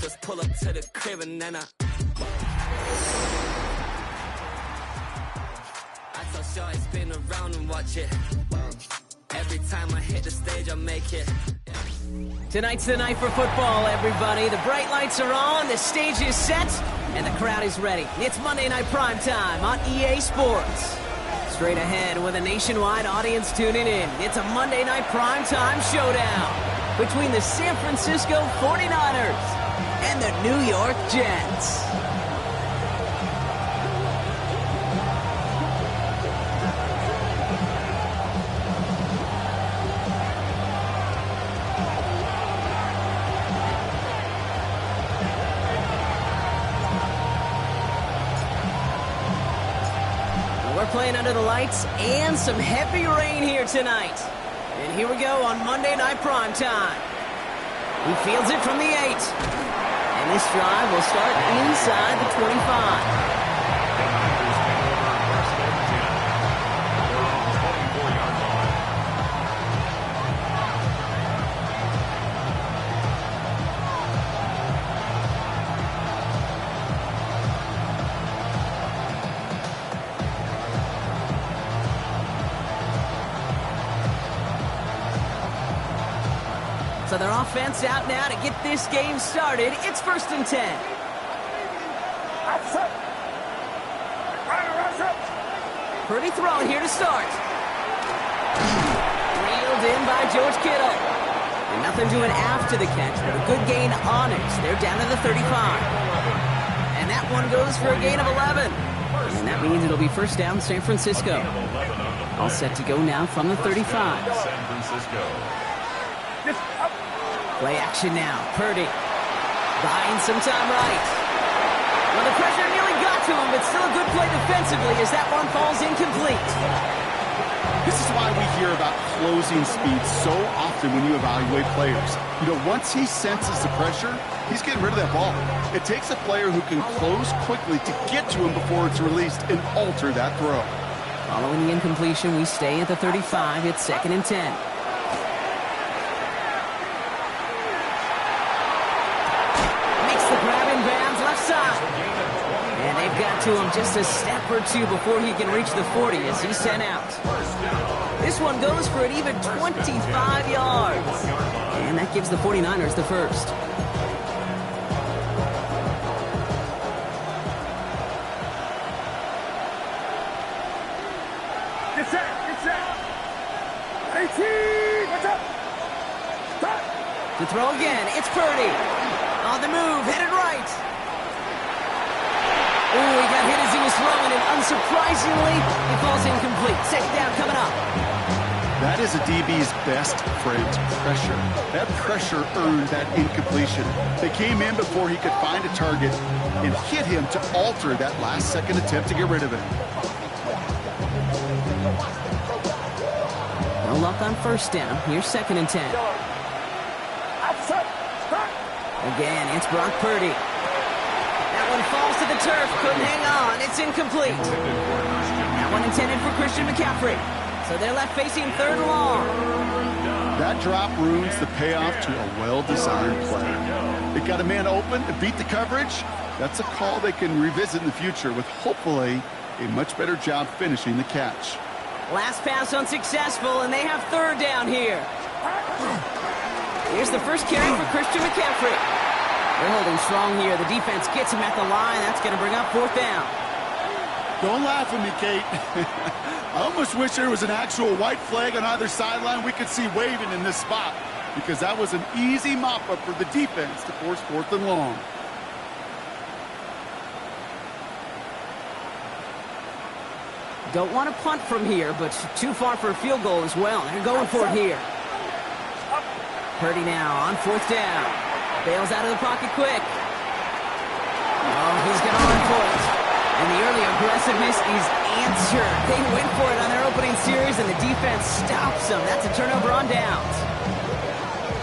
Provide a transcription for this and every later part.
Just pull up to the crib and then I tell Shorty spin around and watch it. Every time I hit the stage, I make it. Tonight's the night for football, everybody. The bright lights are on, the stage is set, and the crowd is ready. It's Monday Night Primetime on EA Sports. Straight ahead with a nationwide audience tuning in, it's a Monday Night Primetime showdown between the San Francisco 49ers and the New York Jets. Playing under the lights and some heavy rain here tonight. And here we go on Monday Night Primetime. He fields it from the 8. And this drive will start inside the 25. So their offense out now to get this game started. It's 1st and 10. Pretty throw here to start. Reeled in by George Kittle. And nothing doing after the catch, but a good gain on it. They're down to the 35. And that one goes for a gain of 11. And that means it'll be first down San Francisco. All set to go now from the 35. San Francisco. Play action now. Purdy buying some time right. Well, the pressure nearly got to him, but still a good play defensively as that one falls incomplete. This is why we hear about closing speed so often when you evaluate players. You know, once he senses the pressure, he's getting rid of that ball. It takes a player who can close quickly to get to him before it's released and alter that throw. Following the incompletion, we stay at the 35. It's 2nd and 10. And they've got to him just a step or two before he can reach the 40 as he's sent out. This one goes for an even 25 yards. And that gives the 49ers the first. Get set, get set. 18, what's up? Stop. To throw again, it's Purdy. On the move, headed right. Ooh, he got hit as he was throwing, and unsurprisingly, he falls incomplete. 2nd down coming up. That is a DB's best friend, pressure. That pressure earned that incompletion. They came in before he could find a target and hit him to alter that last-second attempt to get rid of it. No luck on 1st down. Here's 2nd and 10. Again, it's Brock Purdy. That one falls to the turf. Couldn't hang on. It's incomplete. That one intended for Christian McCaffrey. So they're left facing 3rd and long. That drop ruins the payoff to a well-designed play. It got a man open and beat the coverage. That's a call they can revisit in the future with hopefully a much better job finishing the catch. Last pass unsuccessful, and they have 3rd down here. Here's the first carry for Christian McCaffrey. They're holding strong here. The defense gets him at the line. That's going to bring up 4th down. Don't laugh at me, Kate. I almost wish there was an actual white flag on either sideline we could see waving in this spot, because that was an easy mop-up for the defense to force 4th and long. Don't want to punt from here, but too far for a field goal as well. They're going for it here. Purdy now on 4th down. Bails out of the pocket quick. Oh, he's going to run for it. And the early aggressiveness is answered. They went for it on their opening series, and the defense stops them. That's a turnover on downs.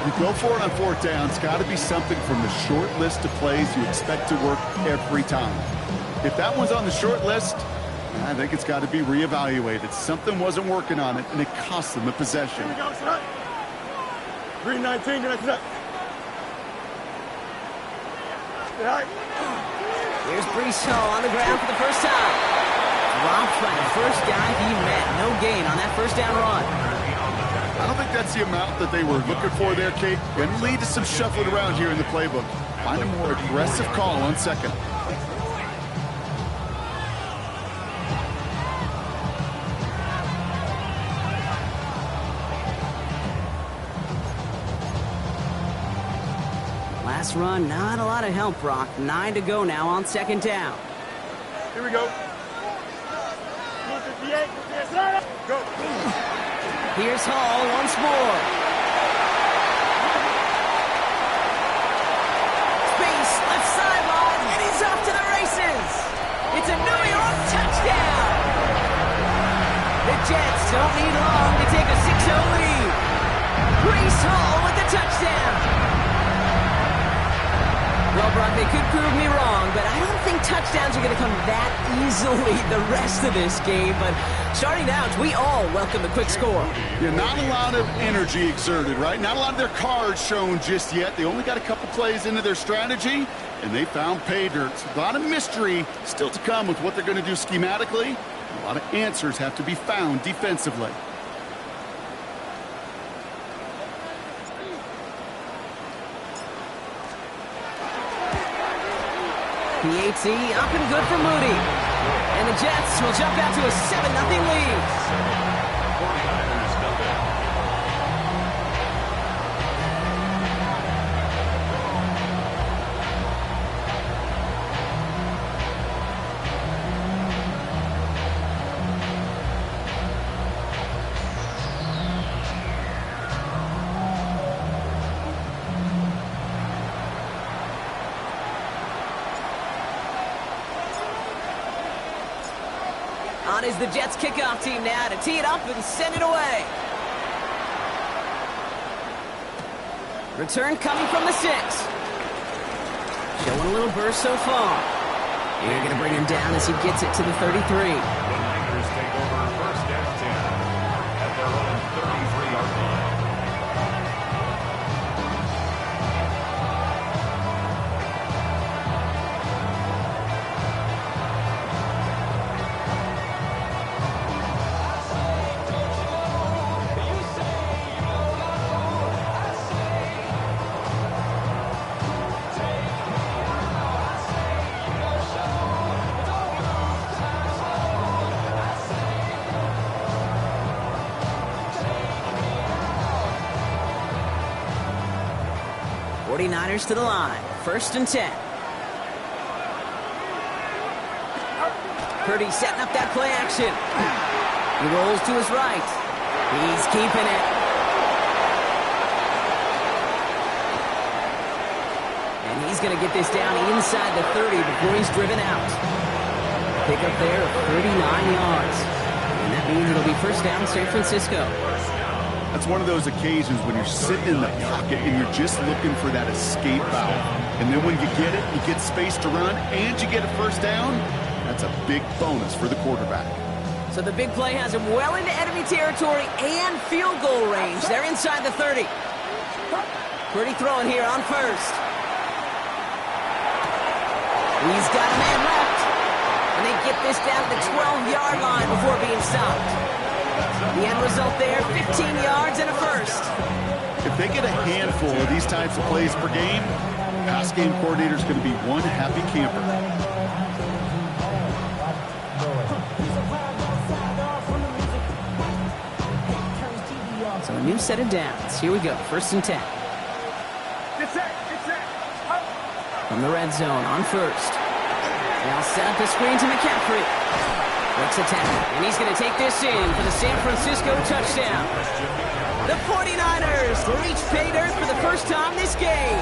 You go for it on 4th down. It's got to be something from the short list of plays you expect to work every time. If that one's on the short list, I think it's got to be reevaluated. Something wasn't working on it, and it cost them the possession. 319, you're not. Here's Brees Hall on the ground for the first time. Dropped by the first guy he met. No gain on that first down run. I don't think that's the amount that they were looking for there, Kate. Going to lead to some shuffling around here in the playbook. Find a more aggressive call on second. Last run, not a lot of help, Brock. 9 to go now on second down. Here we go. Go. Here's Hall once more. Space, left sideline, and he's off to the races. It's a New York touchdown. The Jets don't need long to take a 6-0 lead. Brees Hall with the touchdown. Well, Brock, they could prove me wrong, but I don't think touchdowns are going to come that easily the rest of this game. But starting out, we all welcome the quick score. Yeah, not a lot of energy exerted, right? Not a lot of their cards shown just yet. They only got a couple plays into their strategy, and they found pay dirt. A lot of mystery still to come with what they're going to do schematically. A lot of answers have to be found defensively. PAT up and good for Moody. And the Jets will jump out to a 7-0 lead. On is the Jets kickoff team now to tee it up and send it away. Return coming from the 6. Showing a little burst so far. You're going to bring him down as he gets it to the 33. The Niners take over first and 10 at their own 33-yard line. Niners to the line. First and 10. Purdy setting up that play action. He rolls to his right. He's keeping it. And he's going to get this down inside the 30 before he's driven out. Pick up there of 39 yards. And that means it'll be first down San Francisco. That's one of those occasions when you're sitting in the pocket and you're just looking for that escape valve. And then when you get it, you get space to run, and you get a first down. That's a big bonus for the quarterback. So the big play has him well into enemy territory and field goal range. They're inside the 30. Pretty throwing here on first. He's got a man left. And they get this down to the 12-yard line before being stopped. The end result there, 15 yards and a first. If they get a handful of these types of plays per game, pass game coordinator's going to be one happy camper. So a new set of downs. Here we go, first and 10. Get set. From the red zone on first. Now set up the screen to McCaffrey. Breaks a tackle, and he's going to take this in for the San Francisco touchdown. The 49ers reach pay dirt for the first time this game.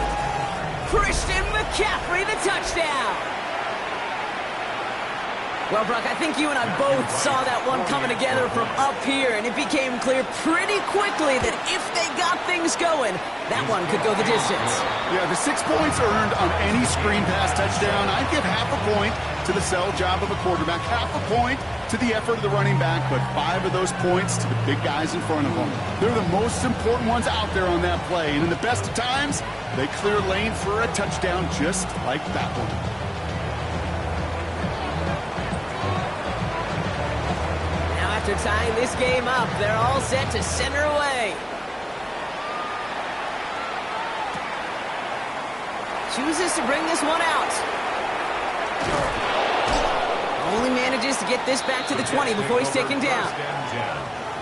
Christian McCaffrey, the touchdown. Well, Brock, I think you and I both saw that one coming together from up here, and it became clear pretty quickly that if they got things going, that one could go the distance. Yeah, the 6 points earned on any screen pass touchdown. I'd give half a point to the sell job of a quarterback, half a point to the effort of the running back, but 5 of those points to the big guys in front of them. They're the most important ones out there on that play, and in the best of times, they clear lane for a touchdown just like that one. After tying this game up, they're all set to center away. Chooses to bring this one out. Only manages to get this back to the 20 before he's taken down.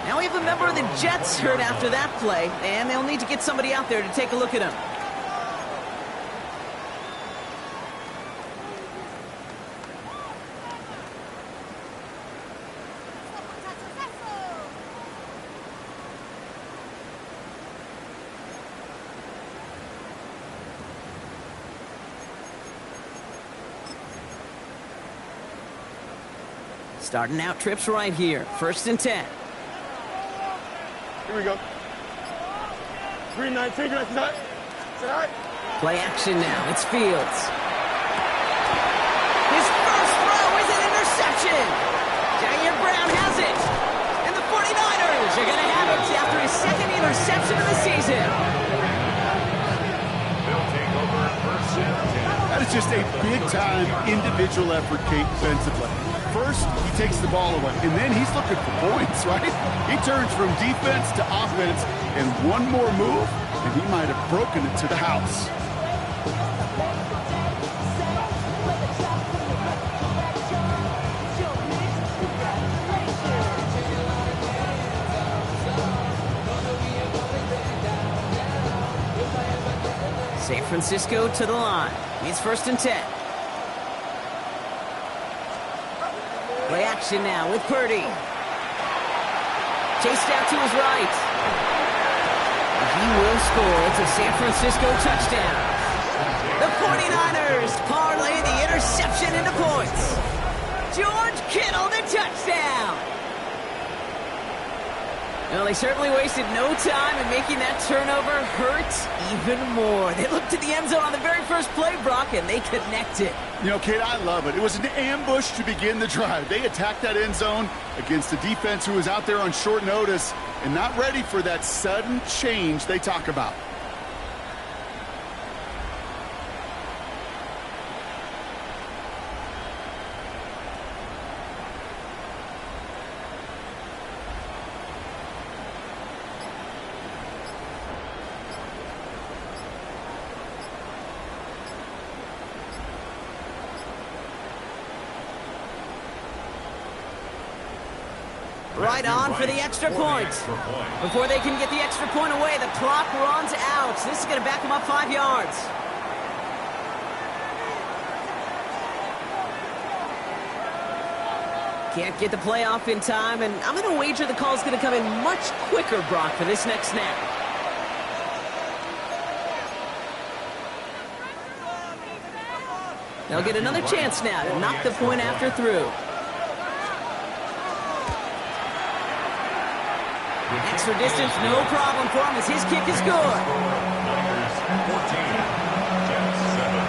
Now we have a member of the Jets hurt after that play, and they'll need to get somebody out there to take a look at him. Starting out trips right here. 1st and 10. Here we go. 3-9, take it tonight. Tonight. Play action now. It's Fields. His first throw is an interception. Jair Brown has it. And the 49ers are going to have it after his 2nd interception of the season. They'll take over 1st and 10. That is just a big-time individual effort, Kate, defensively. First, he takes the ball away, and then he's looking for points, right? He turns from defense to offense, and one more move, and he might have broken it to the house. San Francisco to the line. It's 1st and 10. Play action now with Purdy. Chased out to his right. He will score. It's a San Francisco touchdown. The 49ers parlay the interception into points. George Kittle, the touchdown. Well, they certainly wasted no time in making that turnover hurt even more. They looked to the end zone on the very first play, Brock, and they connected. You know, Kate, I love it. It was an ambush to begin the drive. They attacked that end zone against a defense who was out there on short notice and not ready for that sudden change they talk about. Right on for the extra point. Before they can get the extra point away, the clock runs out. This is going to back them up 5 yards. Can't get the play off in time, and I'm going to wager the call is going to come in much quicker, Brock, for this next snap. They'll get another chance now to knock the point after through. Extra distance, no problem for him as his kick is good. Niners 14, Jets 7.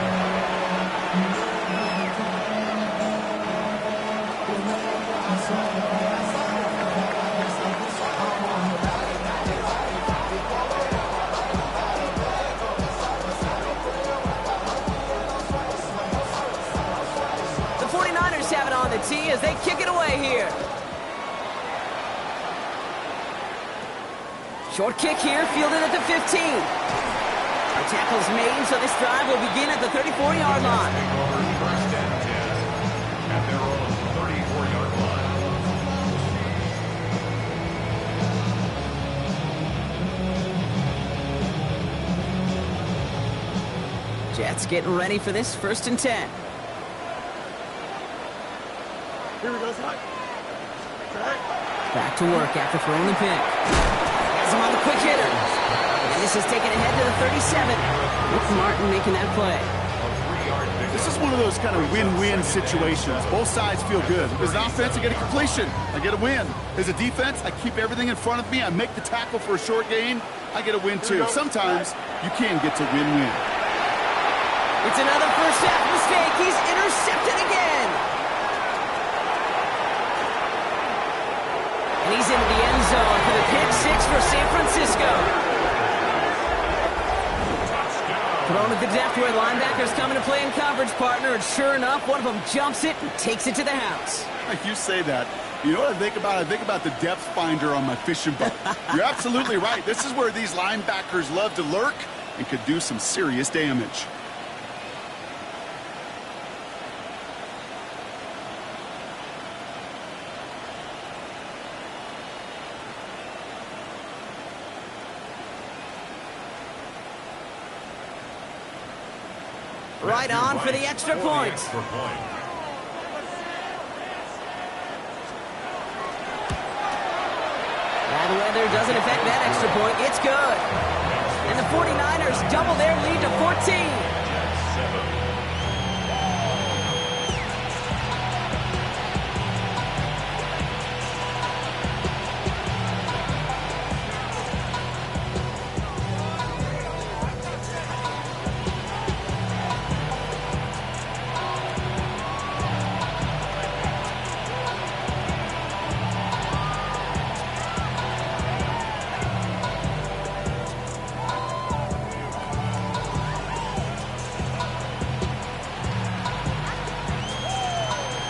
The 49ers have it on the tee as they kick it away here. Short kick here, fielded at the 15. Our tackle's made, so this drive will begin at the 34-yard line. First and 10 at their own 34-yard line. Jets getting ready for this 1st and 10. Here we go, Side. Back to work after throwing the pick. Has him on the quick hitter. And this is taken ahead to the 37. Rick Martin making that play. A 3-yard This is one of those kind of win-win situations. Both sides feel good. As an offense, I get a completion. I get a win. As a defense, I keep everything in front of me. I make the tackle for a short gain. I get a win, too. Sometimes you can get to win-win. It's another first half mistake. He's intercepted again. And he's into the end zone for the pick six for San Francisco. Thrown at the depth where linebackers come into play in coverage, partner, and sure enough, one of them jumps it and takes it to the house. You say that. You know what I think about? I think about the depth finder on my fishing boat. You're absolutely right. This is where these linebackers love to lurk and could do some serious damage. Right on for the extra point. Bad weather doesn't affect that extra point. It's good. And the 49ers double their lead to 14.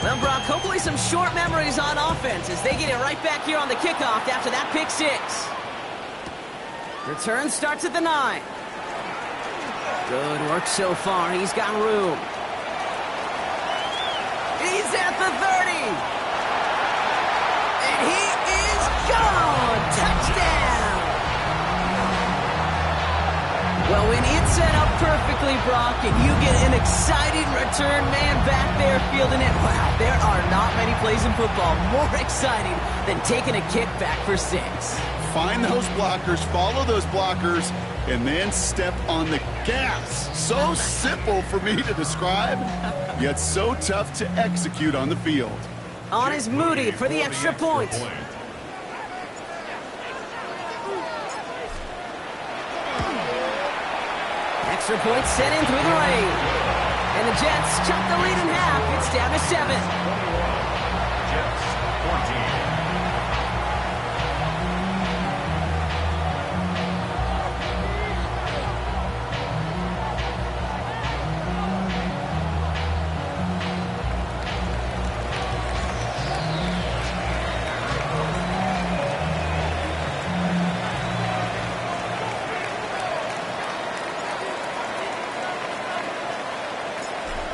Well, Brock, hopefully some short memories on offense as they get it right back here on the kickoff after that pick six. Return starts at the 9. Good work so far. He's got room. He's at the 30. And he is gone. Touchdown. Well, when it's set up perfectly, Brock, and you get an exciting return man back there fielding it, wow, there are not many plays in football more exciting than taking a kick back for 6. Find those blockers, follow those blockers, and then step on the gas. So simple for me to describe, yet so tough to execute on the field. On is Moody for the extra point. Extra point sent in through the rain. And the Jets chop the lead in half. It's down to 7. Jets 14.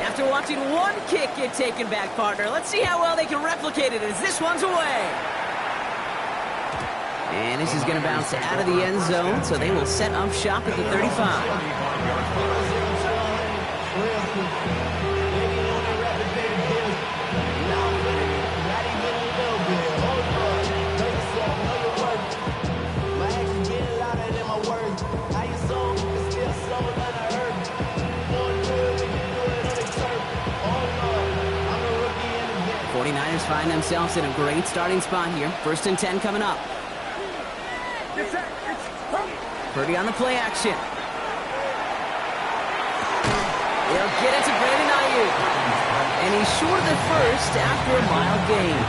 After watching one kick get taken back, partner, let's see how well they can replicate it as this one's away. And this is going to bounce out of the end zone, so they will set up shop at the 35. Find themselves in a great starting spot here. 1st and 10 coming up. Purdy on the play action. They'll get it to Brandon Ayuk. And he's short of the first after a mile gain.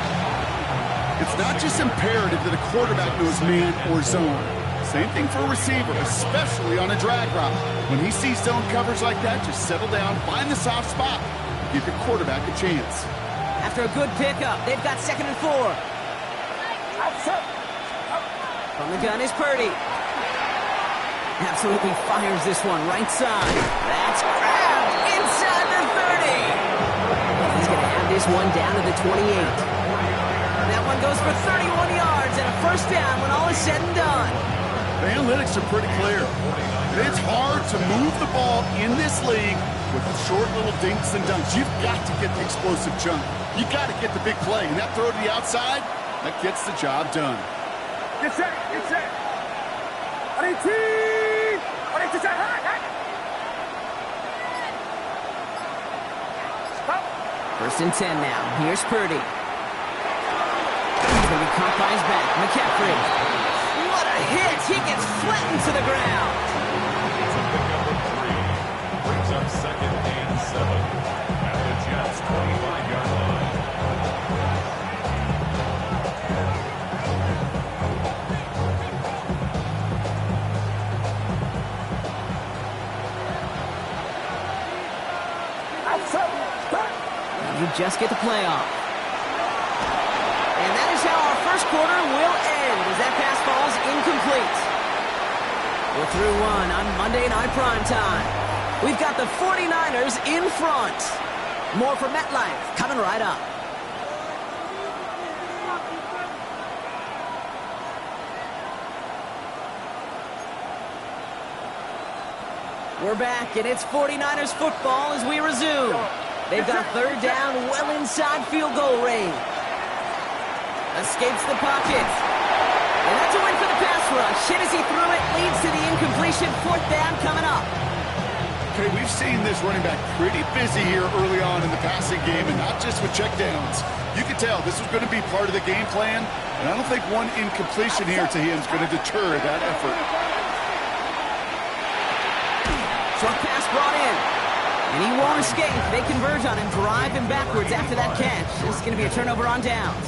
It's not just imperative that a quarterback knows man or zone. Same thing for a receiver, especially on a drag route. When he sees zone coverage like that, just settle down, find the soft spot, and give your quarterback a chance. After a good pickup, they've got 2nd and 4. From the gun is Purdy. Absolutely fires this one right side. That's grabbed inside the 30. He's going to have this one down to the 28. That one goes for 31 yards and a first down when all is said and done. The analytics are pretty clear. It's hard to move the ball in this league with short little dinks and dunks. You've got to get the explosive jump. You got to get the big play, and that throw to the outside, that gets the job done. Get set, get set. First and 10 now. Here's Purdy. He's going to be caught by his back. McCaffrey. What a hit! He gets flattened to the ground. It's a pickup of 3. Brings up second and 7 at the Jets' 25-yard line. You just get the playoff. And that is how our first quarter will end as that pass falls incomplete. We're through one on Monday Night Primetime. We've got the 49ers in front. More from MetLife coming right up. We're back, and it's 49ers football as we resume. They've got third down well inside field goal range. Escapes the pocket. And that's a win for the pass rush. Hit as he threw it, leads to the incompletion. Fourth down coming up. Okay, we've seen this running back pretty busy here early on in the passing game, and not just with checkdowns. You can tell this was going to be part of the game plan, and I don't think one incompletion here to him is going to deter that effort. Short pass brought in. And he won't escape. They converge on him, drive him backwards after that catch. This is going to be a turnover on downs.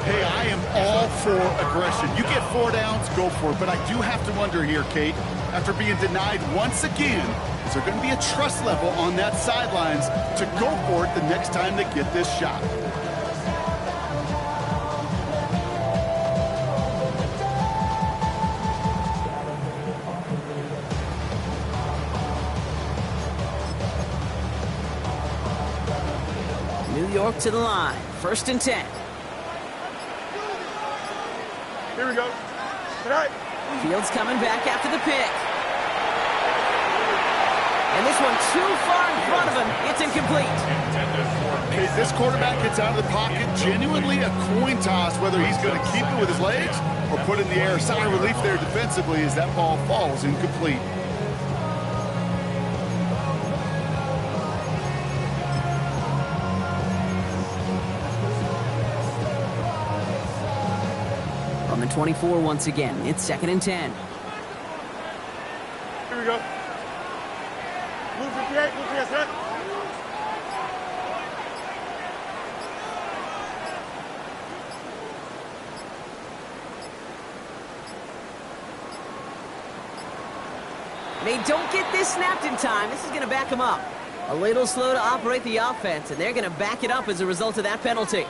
Hey, I am all for aggression. You get 4 downs, go for it. But I do have to wonder here, Kate, after being denied once again, is there going to be a trust level on that sidelines to go for it the next time they get this shot? New York to the line. First and 10. Here we go. Tonight. Fields coming back after the pick. And this one too far in front of him. It's incomplete. Okay, this quarterback gets out of the pocket. Genuinely a coin toss whether he's going to keep it with his legs or put it in the air. Sigh of relief there defensively as that ball falls incomplete. On the 24 once again. It's second and 10. Here we go. Move 58, move 58, set. They don't get this snapped in time. This is going to back them up. A little slow to operate the offense, and they're going to back it up as a result of that penalty.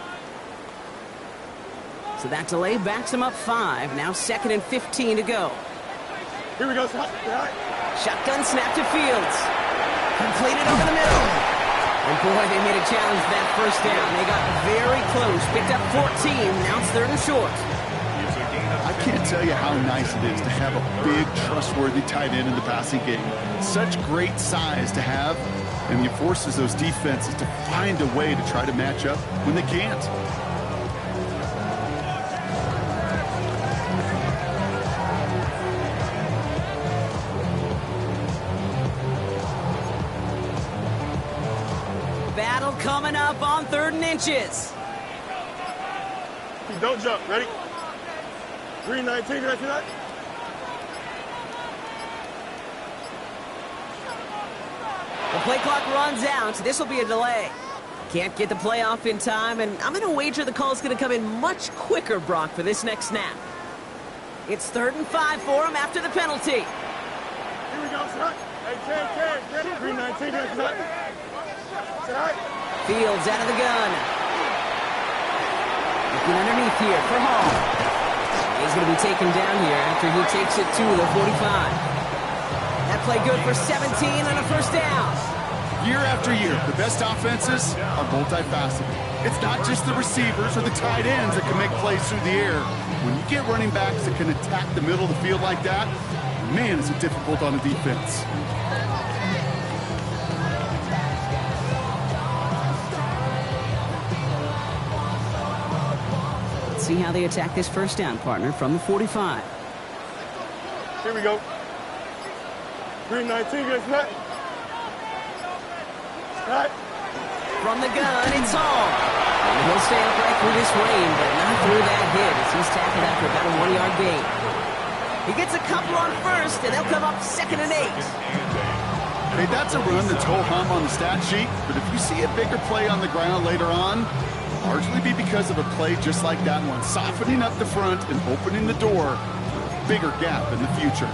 So that delay backs them up 5. Now second and 15 to go. Here we go, set. Shotgun snap to Fields. Completed over the middle. And boy, they made a challenge that first down. They got very close. Picked up 14. Now it's third and short. I can't tell you how nice it is to have a big, trustworthy tight end in the passing game. Such great size to have, and it forces those defenses to find a way to try to match up when they can't. Battle coming up on third and inches. Don't jump. Ready? 319, did I see that? The play clock runs out. This will be a delay. Can't get the play off in time, and I'm going to wager the call is going to come in much quicker, Brock, for this next snap. It's third and 5 for him after the penalty. Here we go, set. Hey, 10, ready? 319, did I see that? Set. Fields out of the gun. Looking underneath here for Hall. He's going to be taken down here after he takes it to the 45. That play good for 17 on a first down. Year after year, the best offenses are multifaceted. It's not just the receivers or the tight ends that can make plays through the air. When you get running backs that can attack the middle of the field like that, man, is it difficult on the defense. Let's see how they attack this first down, partner, from the 45. Here we go. 319, get that. Right. from the gun. It's all. And he'll stay upright through this rain, but not through that hit as he's tackled after about a 1-yard gain. He gets a couple on first, and they'll come up 2nd and 8. Hey, that's a run that's ho-hum on the stat sheet, but if you see a bigger play on the ground later on, largely be because of a play just like that one, softening up the front and opening the door for a bigger gap in the future.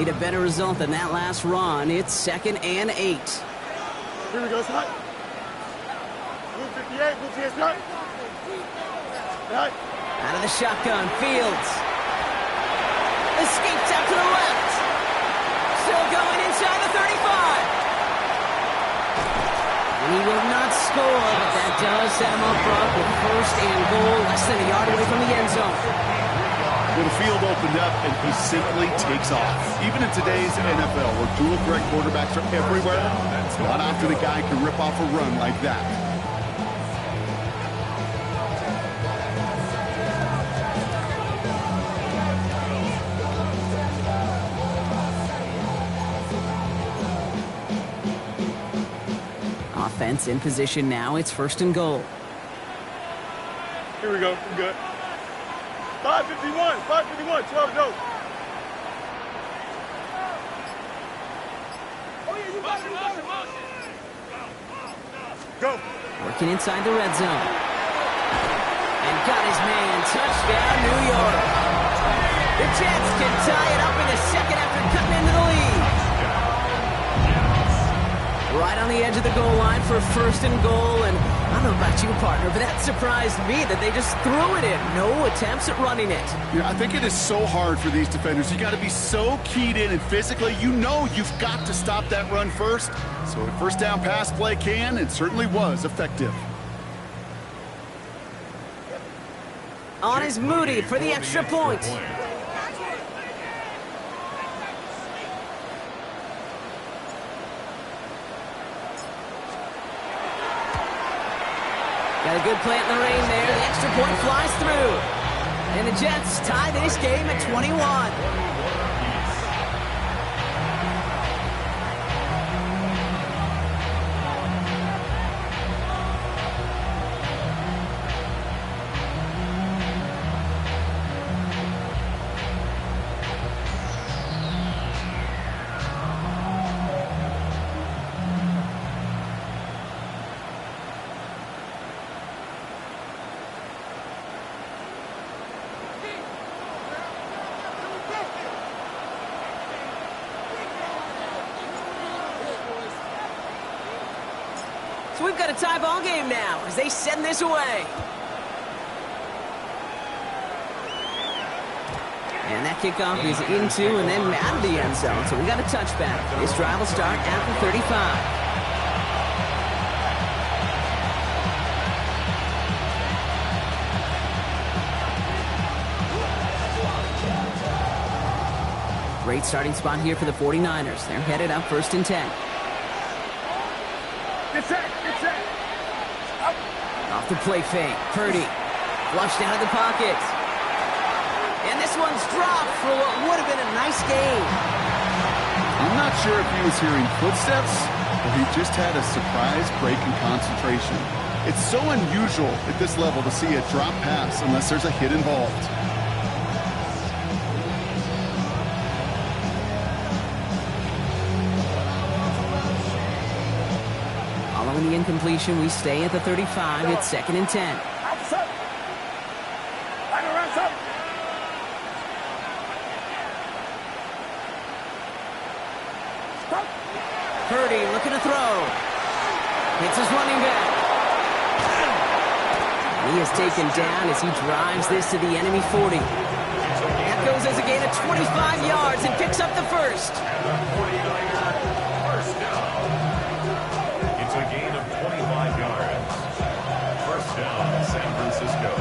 Need a better result than that last run. It's 2nd and 8. Here we go, Scott. Blue 58, blue TS nut. Right. Out of the shotgun, Fields. Escapes out to the left. Still going inside the 35. And he will not score, but that does set him up front with 1st and goal, less than a yard away from the end zone. Well, the field opened up, and he simply takes off. Even in today's NFL, where dual threat quarterbacks are everywhere, not often a guy can rip off a run like that. Offense in position now. It's 1st and goal. Here we go. We're good. 551, 551, 12 goes. Go. Working inside the red zone. And got his man. Touchdown, New York. The Jets can tie it up in the 2nd after cutting into the lead. Right on the edge of the goal line for 1st and goal. And I don't know about you, partner, but that surprised me that they just threw it in. No attempts at running it. Yeah, I think it is so hard for these defenders. You got to be so keyed in, and physically, you know you've got to stop that run first. So a 1st down pass play can, and certainly was effective. On is Moody for the extra point. Got a good play in the rain there. The extra point flies through. And the Jets tie this game at 21. So we've got a tie ball game now as they send this away. And that kickoff is into and then out of the end zone. So we got a touchback. This drive will start at the 35. Great starting spot here for the 49ers. They're headed up 1st and 10. Get set, get set. Up. Off the play fake. Purdy flushed out of the pocket. And this one's dropped for what would have been a nice game. I'm not sure if he was hearing footsteps or he just had a surprise break in concentration. It's so unusual at this level to see a drop pass unless there's a hit involved. Following the incompletion, we stay at the 35. It's 2nd and 10. Purdy looking to throw. Hits his running back. He is taken down as he drives this to the enemy 40. That goes as a gain of 25 yards and picks up the 1st. It's a gain of 25 yards. 1st down, San Francisco.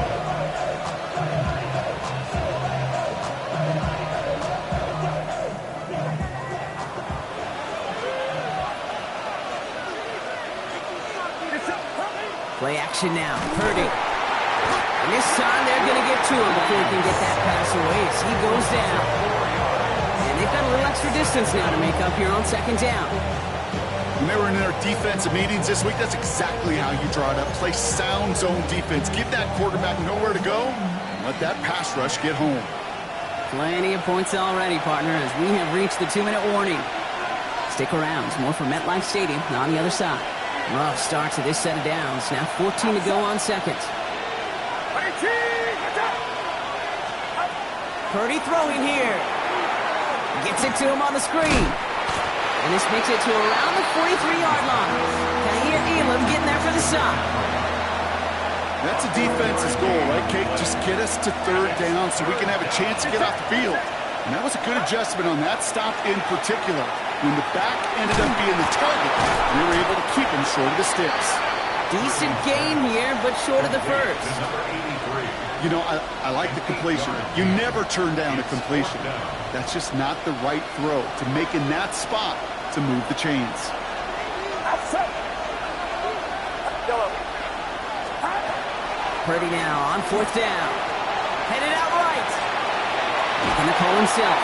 Play action now. Purdy. And this time they're going to get to him before he can get that pass away as he goes down. And they've got a little extra distance now to make up here on 2nd down. When they were in their defensive meetings this week, that's exactly how you draw it up. Play sound zone defense. Give that quarterback nowhere to go. And let that pass rush get home. Plenty of points already, partner, as we have reached the 2-minute warning. Stick around. More from MetLife Stadium on the other side. Rough start to this set of downs. Now 14 to go on second. Purdy throwing here. Gets it to him on the screen. And this makes it to around the 43-yard line. Can you hear Elam getting there for the stop? That's a defense's goal, right, Kate? Just get us to third down so we can have a chance to get off the field. And that was a good adjustment on that stop in particular. When the back ended up being the target, we were able to keep him short of the sticks. Decent gain here, but short of the first. You know, I like the completion. You never turn down a completion. That's just not the right throw to make in that spot to move the chains. Purdy now on fourth down. Headed out right. Going to call himself.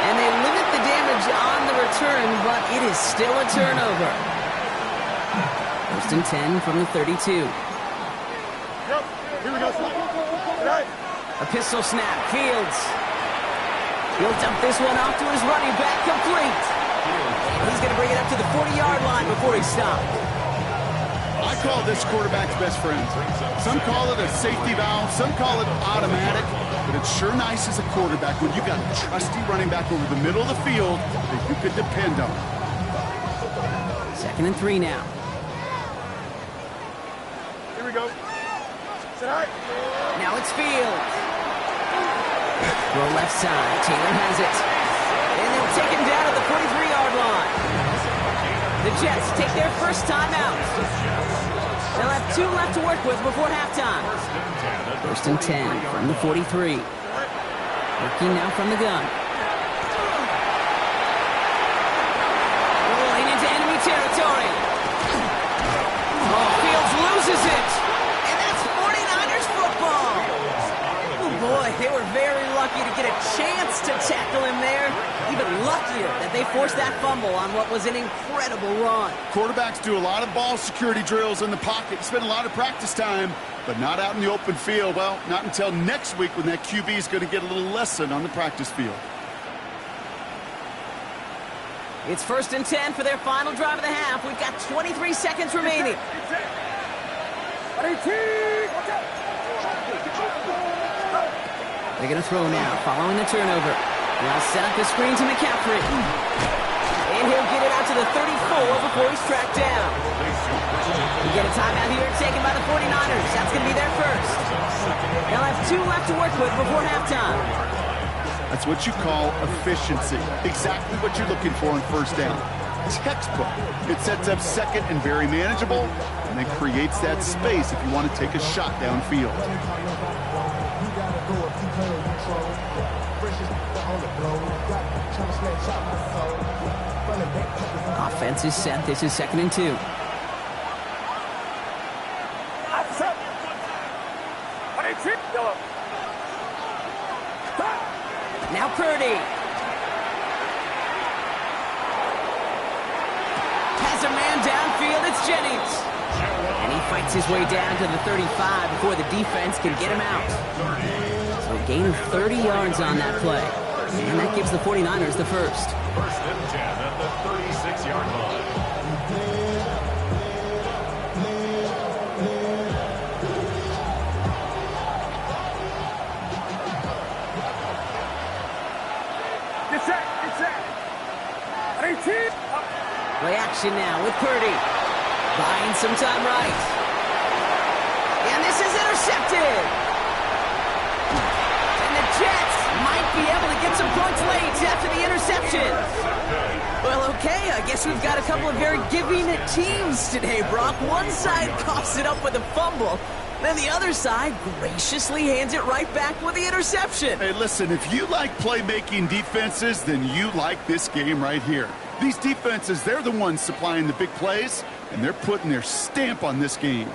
And they limit the damage on the return, but it is still a turnover. First and 10 from the 32. Here we go. A pistol snap. Fields. He'll dump this one off to his running back. Complete. He's going to bring it up to the 40-yard line before he stopped. I call this quarterback's best friend. Some call it a safety valve. Some call it automatic. But it's sure nice as a quarterback when you got a trusty running back over the middle of the field that you could depend on. 2nd and 3 now. Here we go. Sit high. Now it's Fields. Throw left side. Taylor has it. And they'll take him down at the 43-yard line. The Jets take their first time out. They'll have 2 left to work with before halftime. First and 10 from the 43. Working now from the gun. Rolling into enemy territory. Oh, Fields loses it. And that's 49ers football. Oh, boy, they were very lucky to get a chance to tackle him there. Even luckier that they forced that fumble on what was an incredible run. Quarterbacks do a lot of ball security drills in the pocket, spend a lot of practice time, but not out in the open field. Well, not until next week when that QB is going to get a little lesson on the practice field. It's first and 10 for their final drive of the half. We've got 23 seconds remaining. They're going to throw now, following the turnover. Now set up the screen to McCaffrey. And he'll get it out to the 34 before he's tracked down. We get a timeout here taken by the 49ers. That's going to be their first. They'll have 2 left to work with before halftime. That's what you call efficiency. Exactly what you're looking for on first down. Textbook. It sets up second and very manageable, and then creates that space if you want to take a shot downfield. Offense is set. This is 2nd and 2. Now Purdy. Has a man downfield. It's Jennings. And he fights his way down to the 35 before the defense can get him out. So a gain of 30 yards on that play. And that gives the 49ers the first. First and 10 at the 36-yard line. Play action now with Purdy. Buying some time right. And this is intercepted. And the Jets might be able to get some points late after the interception. Well, okay, I guess we've got a couple of very giving teams today, Brock. One side coughs it up with a fumble. Then the other side graciously hands it right back with the interception. Hey, listen, if you like playmaking defenses, then you like this game right here. These defenses, they're the ones supplying the big plays, and they're putting their stamp on this game.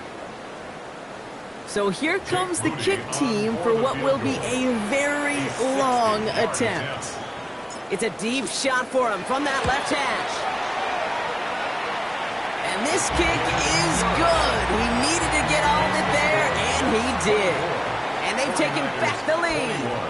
So here comes the kick team for what will be a very long attempt. It's a deep shot for him from that left hash. And this kick is good. He needed to get all of it there, and he did. And they've taken back the lead.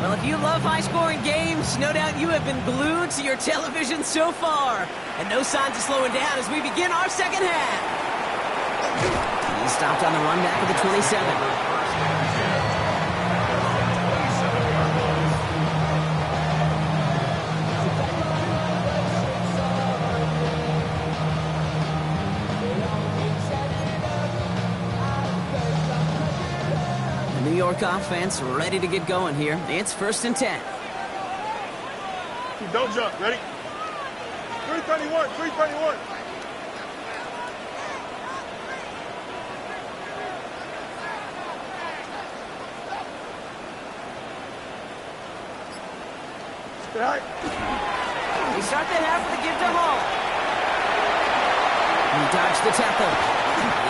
Well, if you love high-scoring games, no doubt you have been glued to your television so far. And no signs of slowing down as we begin our second half. He stopped on the run back of the 27. New York offense ready to get going here. It's 1st and 10. Don't jump. Ready? 331. 331. Stay high. We start the half with a give to Hall. He dodged the tackle.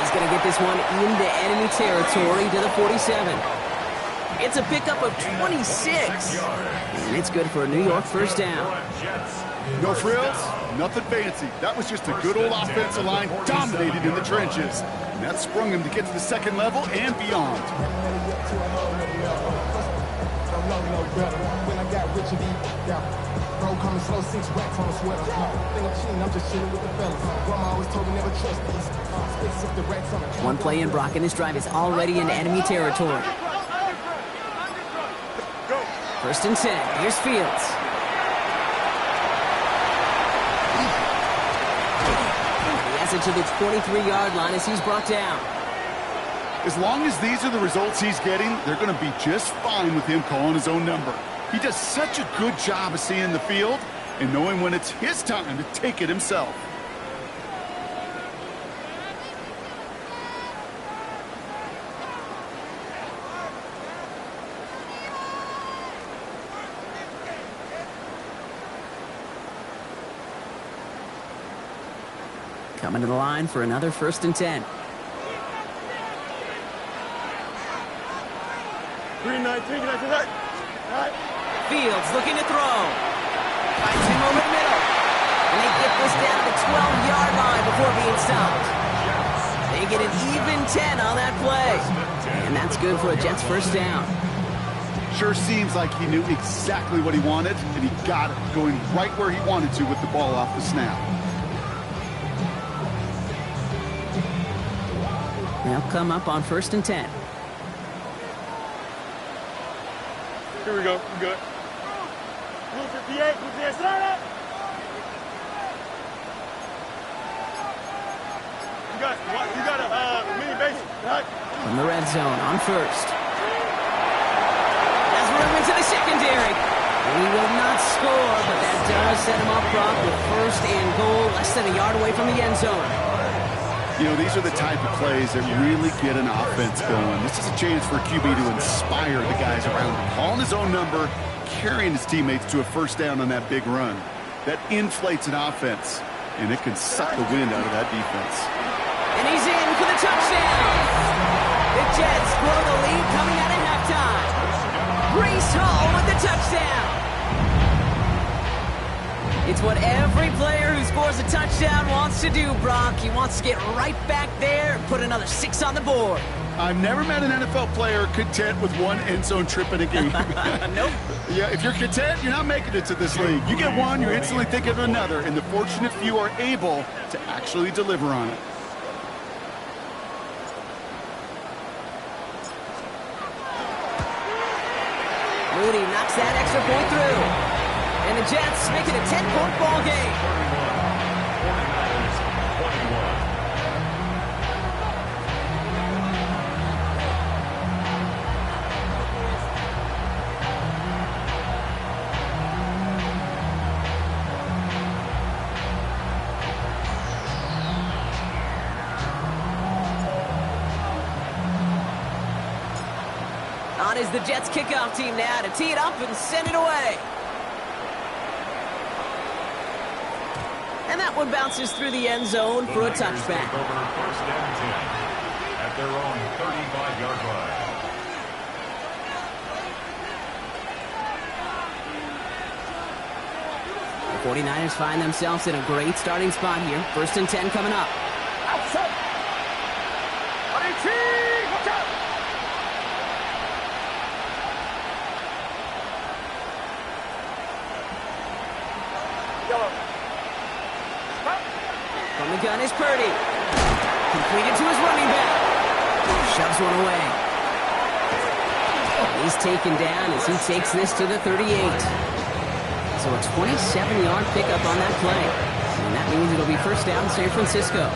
He's going to get this one into enemy territory to the 47. It's a pickup of 26. And it's good for a New York first down. No frills, nothing fancy. That was just a good old offensive line dominated in the trenches. And that sprung him to get to the second level and beyond. Coming slow, 6 racks on a sweater. Think I'm cheating, I'm just chilling with the fellas. Grandma always told me never trust these. Spits the racks on the One play in, Brock, and this drive is already into enemy territory. 1st and 10. Here's Fields. He has it to the 23-yard line as he's brought down. As long as these are the results he's getting, they're going to be just fine with him calling his own number. He does such a good job of seeing the field and knowing when it's his time to take it himself. Coming to the line for another 1st and 10. 319. Fields looking to throw. Finds him over the middle. And they get this down to the 12-yard line before being stopped. They get an even 10 on that play. And that's good for a Jets first down. Sure seems like he knew exactly what he wanted, and he got it, going right where he wanted to with the ball off the snap. They'll come up on 1st and 10. Here we go. We're good. Blue 58. Blue 58. Start up. You got a mini base. Right? From the red zone on 1st. Has room into the secondary. And he will not score, but that does set him up, Brock, with 1st and goal, less than a yard away from the end zone. You know, these are the type of plays that really get an offense going. This is a chance for QB to inspire the guys around him. Calling his own number, carrying his teammates to a first down on that big run. That inflates an offense, and it can suck the wind out of that defense. And he's in for the touchdown. The Jets grow the lead coming out at halftime. Breece Hall with the touchdown. It's what every player who scores a touchdown wants to do, Brock. He wants to get right back there and put another 6 on the board. I've never met an NFL player content with one end zone trip in a game. Nope. Yeah, if you're content, you're not making it to this league. You get one, you're instantly thinking of another, and the fortunate few are able to actually deliver on it. Moody knocks that extra point through. And the Jets make it a 10-point ball game. 49ers, 21. spot is the Jets kickoff team now to tee it up and send it away. And that one bounces through the end zone for a touchback. Take over first and 10 at their own 35-yard line. The 49ers find themselves in a great starting spot here. First and 10 coming up. Outside. Watch out. Yellow. From the gun is Purdy. Completed to his running back. Shoves one away. He's taken down as he takes this to the 38. So a 27-yard pickup on that play. And that means it'll be first down San Francisco.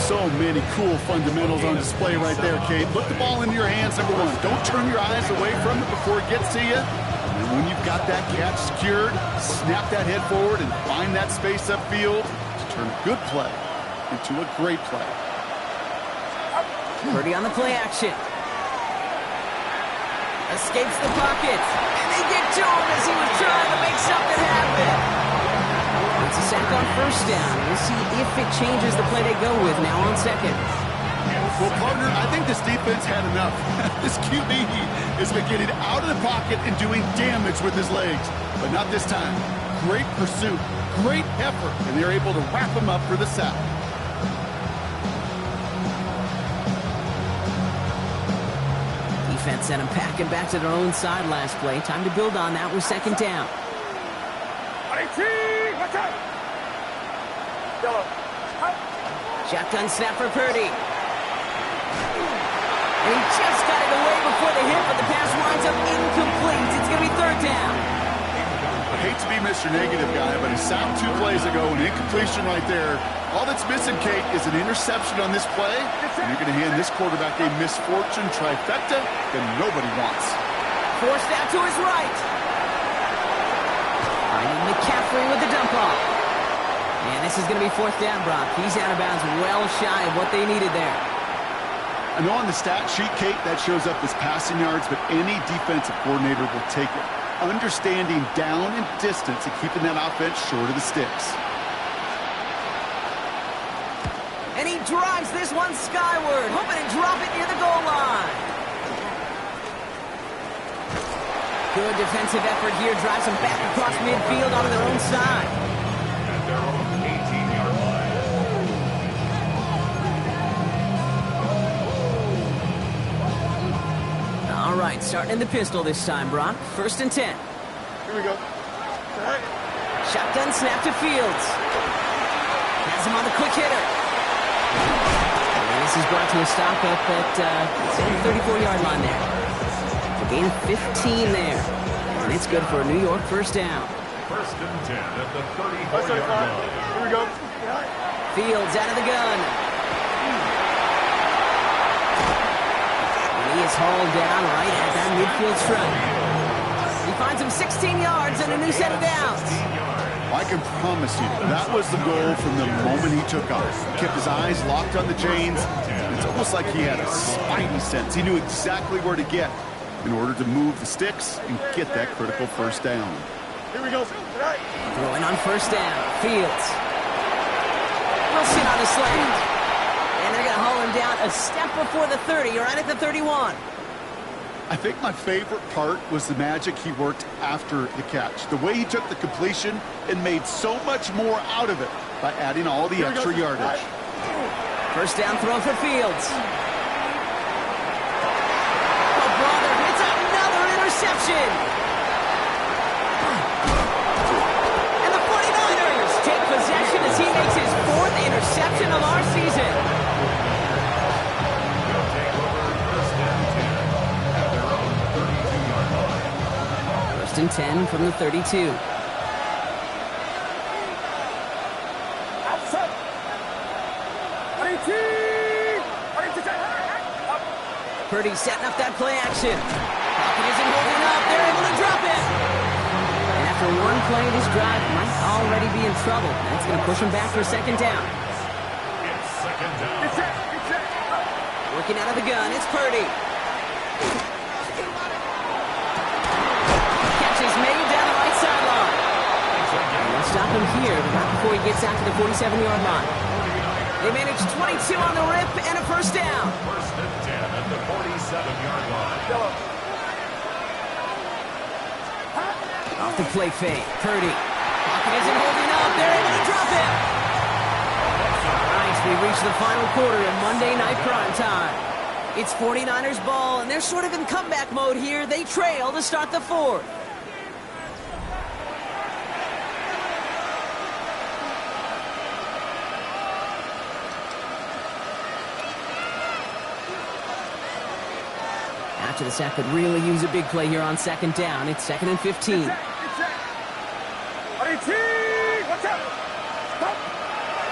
So many cool fundamentals on display right there, Kate. Put the ball into your hands, number one. Don't turn your eyes away from it before it gets to you. And when you've got that catch secured, snap that head forward and find that space upfield to turn a good play into a great play. Purdy on the play action. Escapes the pocket. And they get to him as he was trying to make something happen. It's a sack on first down. We'll see if it changes the play they go with now on second. Well, partner, I think this defense had enough. This QB has been getting out of the pocket and doing damage with his legs. But not this time. Great pursuit, great effort, and they're able to wrap him up for the sack. Defense sent him packing back to their own side last play. Time to build on that with second down. Watch out. Yellow. Shotgun snap for Purdy. And he just got it away before the hit, but the pass winds up incomplete. It's going to be third down. I hate to be Mr. Negative guy, but he sacked 2 plays ago, an incompletion right there. All that's missing, Kate, is an interception on this play, and you're going to hand this quarterback a misfortune trifecta that nobody wants. Forced out to his right. Finding McCaffrey with the dump off. And this is going to be fourth down, Brock. He's out of bounds well shy of what they needed there. I know on the stat sheet, Kate, that shows up as passing yards, but any defensive coordinator will take it. Understanding down and distance and keeping that offense short of the sticks. And he drives this one skyward, hoping to drop it near the goal line. Good defensive effort here, drives them back across midfield onto their own side. At their own 18-yard line. All right, starting in the pistol this time, Brock. First and 10. Here we go. Shotgun snap to Fields. Has him on the quick hitter. And this is brought to a stop up at the 34-yard line there. A gain of 15 there. And it's good for a New York first down. First and 10 at the 34-yard line. Here we go. Fields out of the gun. And he is hauled down right at that midfield stripe. He finds him 16 yards and a new set of downs. I can promise you, that was the goal from the moment he took off. He kept his eyes locked on the chains. It's almost like he had a spidey sense. He knew exactly where to get in order to move the sticks and get that critical first down. Here we go. Throwing on first down. Fields. Will sit on the slant. And they're going to haul him down a step before the 30, right at the 31. I think my favorite part was the magic he worked after the catch. The way he took the completion and made so much more out of it by adding all the extra yardage. First down throw for Fields. Oh, brother, it's another interception. And the 49ers take possession as he makes his 4th interception of our season. First and 10 from the 32. Purdy setting up that play action. Pocket isn't holding up. They're able to drop it. And after one play, this drive might already be in trouble. That's going to push him back for second down. It's second down. Working out of the gun, it's Purdy. before he gets out to the 47-yard line. They manage 22 on the rip and a first down. First and 10 at the 47-yard line. Off the play fake. Purdy. Pocket isn't holding up. They're able to drop him. All right, we reach the final quarter of Monday Night Primetime. It's 49ers ball, and they're sort of in comeback mode here. They trail to start the fourth. After the sack could really use a big play here on second down. It's 2nd and 15.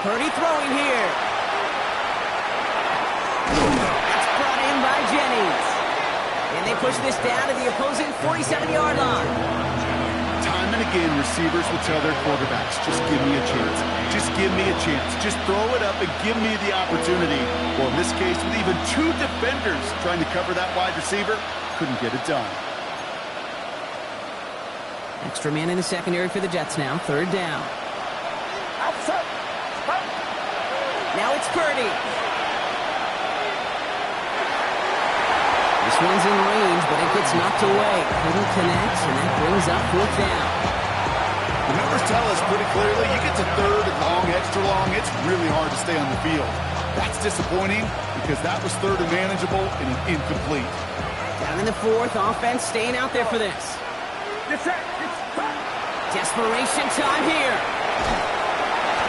Purdy throwing here. That's brought in by Jennings. And they push this down to the opposing 47-yard line. Time and again, receivers will tell their quarterbacks, just give me a chance. Just give me a chance. Just throw it up and give me the opportunity. Well, in this case, with even two defenders trying to cover that wide receiver, couldn't get it done. Extra man in the secondary for the Jets now. 3rd down. Now it's Purdy. This one's in range, but it gets knocked away. Couldn't connect, and that brings up 4th down. The numbers tell us pretty clearly, you get to 3rd and long, extra long, it's really hard to stay on the field. That's disappointing because that was 3rd and manageable and an incomplete. Down in the 4th, offense staying out there for this. Desperation time here.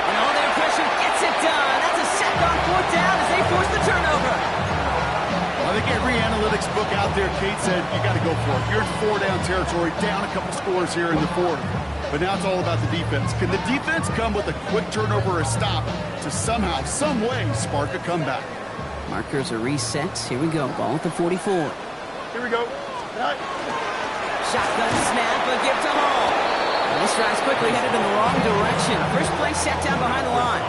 And all their pressure gets it done. That's a sack on 4th down as they force the turnover. I think every analytics book out there, Kate said, you got to go for it. You're in 4-down territory, down a couple scores here in the 4th. But now it's all about the defense. Can the defense come with a quick turnover or a stop to somehow, some way, spark a comeback? Markers are reset. Here we go. Ball at the 44. Here we go. Shotgun snap, a give to Hall. And this drive's quickly headed in the wrong direction. First play set down behind the line.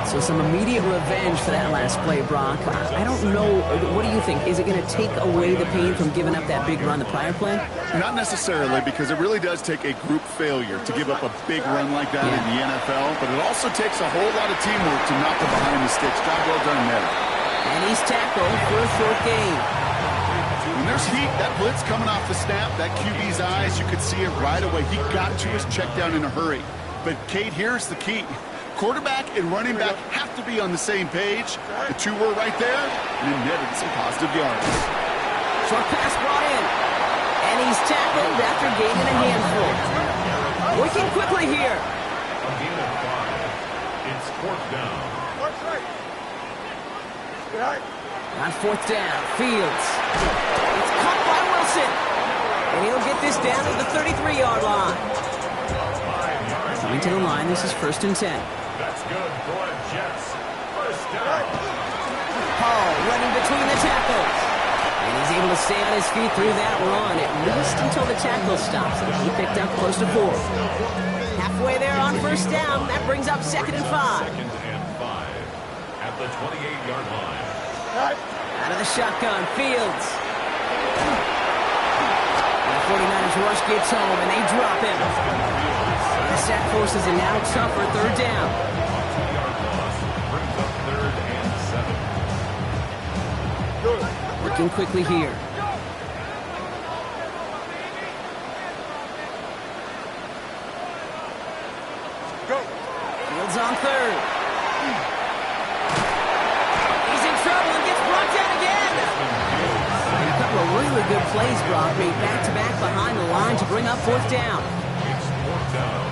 So some immediate revenge for that last play, Brock. I don't know. What do you think? Is it going to take away the pain from giving up that big run the prior play? Not necessarily, because it really does take a group failure to give up a big run like that in the NFL, but it also takes a whole lot of teamwork to knock it behind the sticks. Job well done there. And he's tackled for a 4th gain. When there's heat, that blitz coming off the snap, that QB's eyes, you could see it right away. He got to his check down in a hurry. But, Kate, here's the key. Quarterback and running back have to be on the same page. The two were right there, and it netted some positive yards. Short pass brought in. And he's tackled after gaining a handful. Working quickly here. A gain of 5. It's 4th down. On 4th down, Fields. It's caught by Wilson. And he'll get this down to the 33-yard line. Coming to the line, this is 1st and 10. That's good for the Jets. First down. Hall running between the tackles. And he's able to stay on his feet through that run, at least until the tackle stops. And he picked up close to 4. Halfway there on 1st down, that brings up 2nd and 5. 2nd and 5 at the 28-yard line. Out of the shotgun, Fields. And the 49ers rush gets home, and they drop him. The sack forces a now tougher 3rd down. 2-yard loss brings up 3rd and 7. Working quickly here. Fields on 3rd. He's in trouble and gets brought down again. And a couple of really good plays, Brock, made back-to-back behind the line to bring up 4th down. It's 4th down.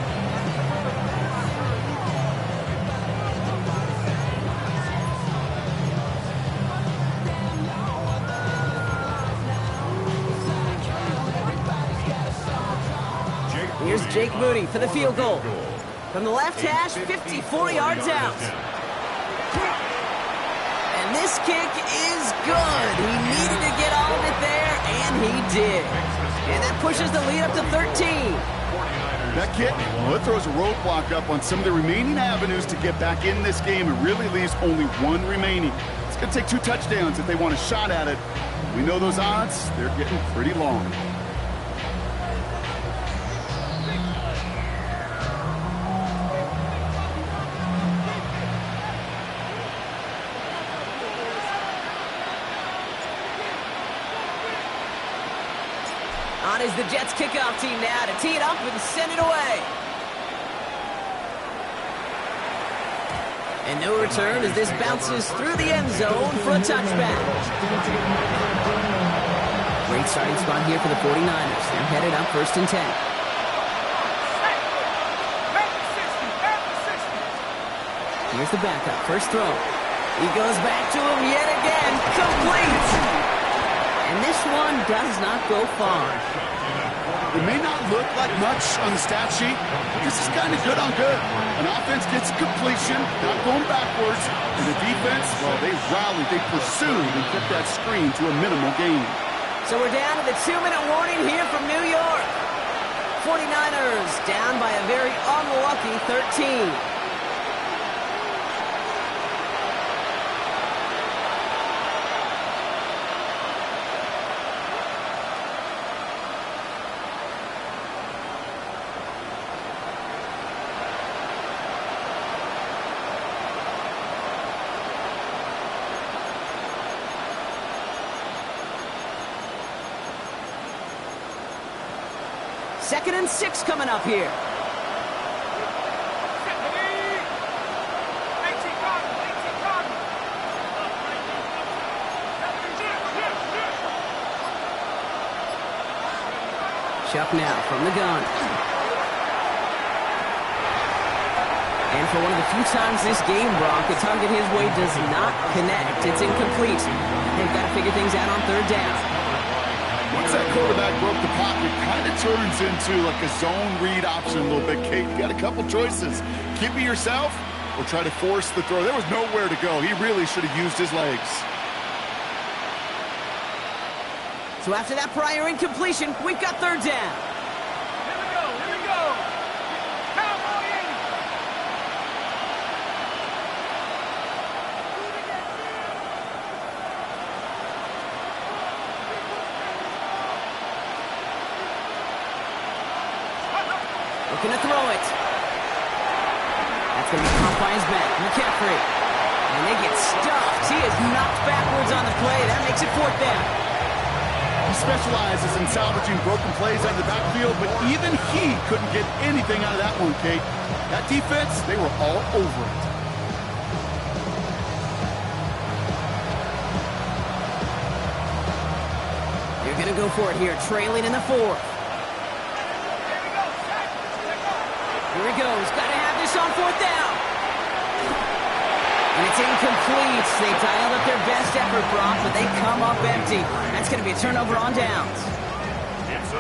Here's Jake Moody for the field goal. From the left hash, 54 yards out. And this kick is good. He needed to get all of it there, and he did. And that pushes the lead up to 13. That kick, well, it throws a roadblock up on some of the remaining avenues to get back in this game and really leaves only one remaining. It's going to take 2 touchdowns if they want a shot at it. We know those odds, they're getting pretty long. is the Jets kickoff team now to tee it up and send it away. And no return as this bounces through the end zone for a touchback. Great starting spot here for the 49ers. They're headed up 1st and 10. Here's the backup. First throw. He goes back to him yet again. Complete. And this one does not go far. It may not look like much on the stat sheet, but this is kind of good on good. An offense gets completion, not going backwards, and the defense, well, they rallied, they pursued, and kept that screen to a minimal gain. So we're down to the 2-minute warning here from New York. 49ers down by a very unlucky 13. Second and 6 coming up here. Chuck now from the gun. And for one of the few times this game, Brock, the target his way does not connect. It's incomplete. They've got to figure things out on 3rd down. Once that quarterback broke the pocket, it kind of turns into like a zone read option a little bit, Kate. You got a couple choices. Keep it yourself or try to force the throw. There was nowhere to go. He really should have used his legs. So after that prior incompletion, we've got 3rd down. Here we go, here we go. Cowboy! Looking to throw it. That's going to be caught by his back. McCaffrey. And they get stuffed. He is knocked backwards on the play. That makes it 4th down. He specializes in salvaging broken plays out of the backfield, but even he couldn't get anything out of that one, Kate. That defense, they were all over it. They're going to go for it here, trailing in the 4th. Here he goes. Got to have this on 4th down. And it's incomplete. They dialed up their best effort, Brock, but they come up empty. That's going to be a turnover on downs.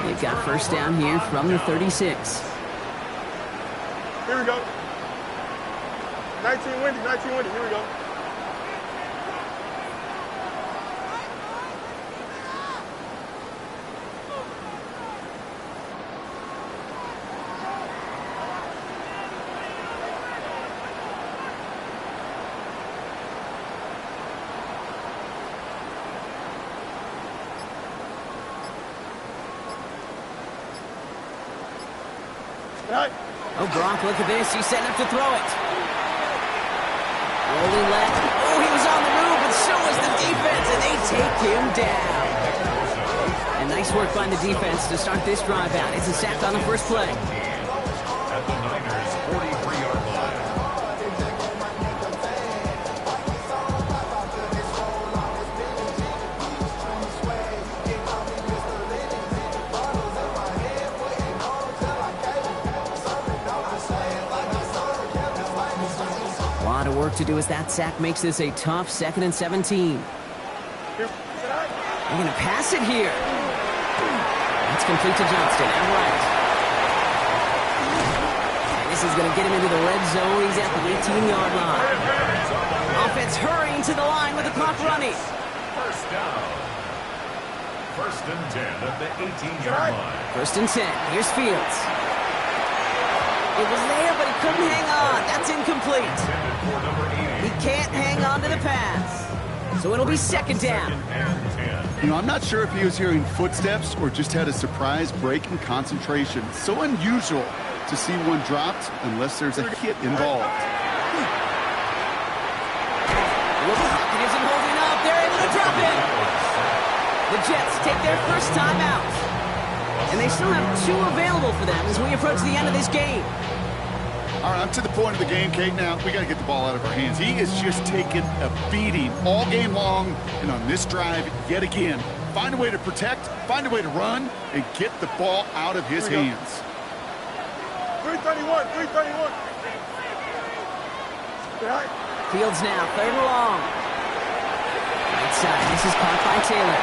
They've got 1st down here from the 36. Here we go. 19 windy, 19 windy. Here we go. Oh, Gronk, look at this. He's setting up to throw it. Rolling left. Oh, he was on the move, but so was the defense, and they take him down. And nice work by the defense to start this drive out. It's a sack on the first play. At the Niners' 43-yard line. A lot of work to do as that sack makes this a tough 2nd and 17. They're going to pass it here. That's complete to Johnston. Outright. And this is going to get him into the red zone. He's at the 18-yard line. Offense hurrying to the line with the clock running. 1st down. 1st and 10 at the 18-yard line. 1st and 10. Here's Fields. It was there, but he couldn't hang on. That's incomplete. He can't hang on to the pass. So it'll be 2nd down. You know, I'm not sure if he was hearing footsteps or just had a surprise break in concentration. So unusual to see one dropped unless there's a hit involved. The pocket isn't holding up. They're able to drop it. The Jets take their first time out. And they still have 2 available for them as we approach the end of this game. All right, I'm to the point of the game, Kate. Now, we got to get the ball out of our hands. He is just taking a beating all game long, and on this drive, yet again, find a way to protect, find a way to run, and get the ball out of his hands. 331, 331. Fields now, 3rd and long. Right side, this is caught by Taylor.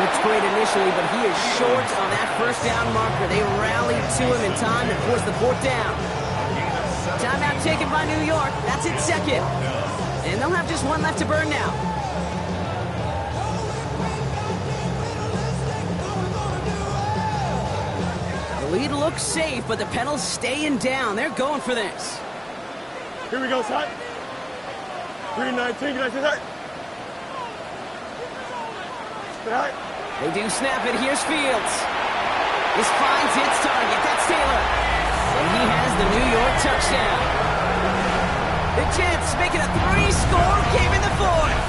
Looks great initially, but he is short on that 1st down marker. They rallied to him in time to force the 4th down. Timeout taken by New York. That's its 2nd. And they'll have just 1 left to burn now. The lead looks safe, but the pedals staying down. They're going for this. Here we go, Ty. 319, can I see that? They do snap it. Here's Fields. This finds its target. That's Taylor. And he has the New York touchdown. The Jets make it a 3-score game in the 4th.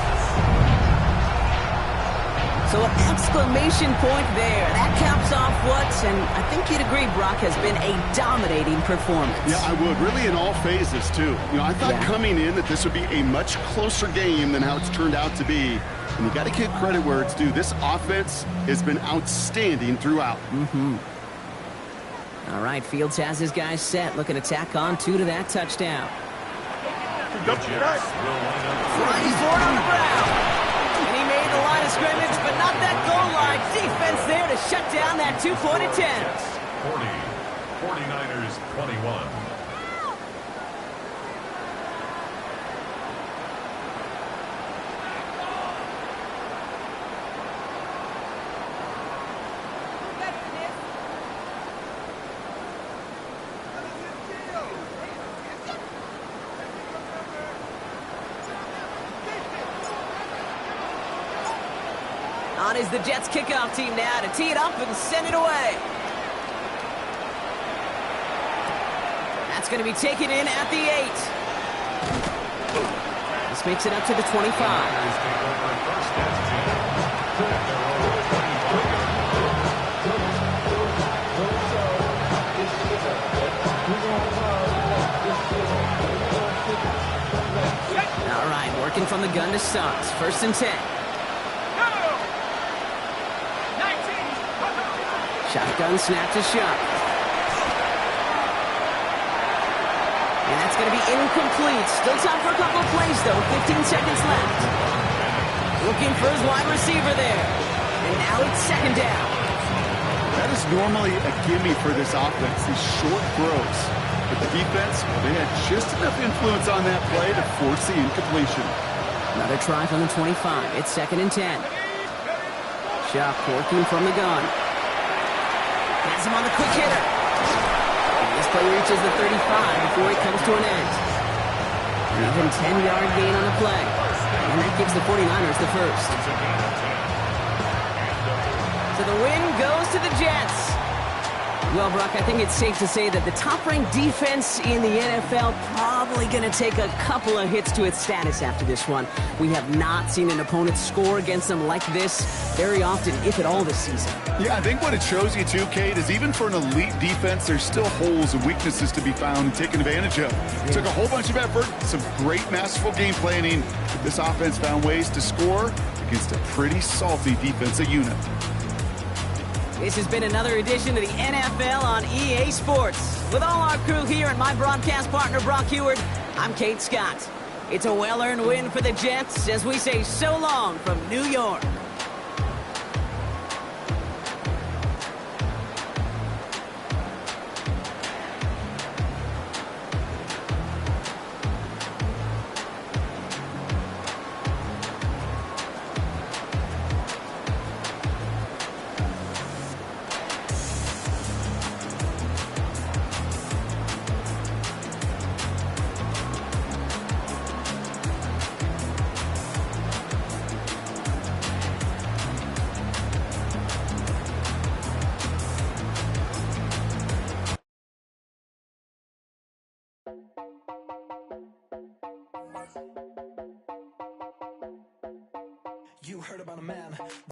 So an exclamation point there. That caps off what, and I think you'd agree, Brock, has been a dominating performance. Yeah, I would. Really in all phases, too. You know, I thought coming in that this would be a much closer game than how it's turned out to be. And you got to give credit where it's due. This offense has been outstanding throughout. All right, Fields has his guys set. Looking to tack on 2 to that touchdown. Flying forward on the ground. And he made the line of scrimmage, but not that goal line. Defense there to shut down that 2-point attempt. 40, 49ers 21. On is the Jets kickoff team now to tee it up and send it away. That's going to be taken in at the 8. This makes it up to the 25. All right, working from the gun to start. 1st and 10. Shotgun snap to Sharp. And that's going to be incomplete. Still time for a couple of plays, though. 15 seconds left. Looking for his wide receiver there. And now it's 2nd down. That is normally a gimme for this offense, these short throws. But the defense, well, they had just enough influence on that play to force the incompletion. Another try from the 25. It's 2nd and 10. Sharp working from the gun. Has him on the quick hitter. And this play reaches the 35 before it comes to an end. An even 10-yard gain on the play. And that gives the 49ers the 1st. So the win goes to the Jets. Well, Brock, I think it's safe to say that the top-ranked defense in the NFL probably going to take a couple of hits to its status after this one. We have not seen an opponent score against them like this very often, if at all, this season. Yeah, I think what it shows you, too, Kate, is even for an elite defense, there's still holes and weaknesses to be found and taken advantage of. It took a whole bunch of effort, some great masterful game planning. This offense found ways to score against a pretty salty defensive unit. This has been another edition of the NFL on EA Sports. With all our crew here and my broadcast partner, Brock Heward, I'm Kate Scott. It's a well-earned win for the Jets as we say so long from New York. You heard about a man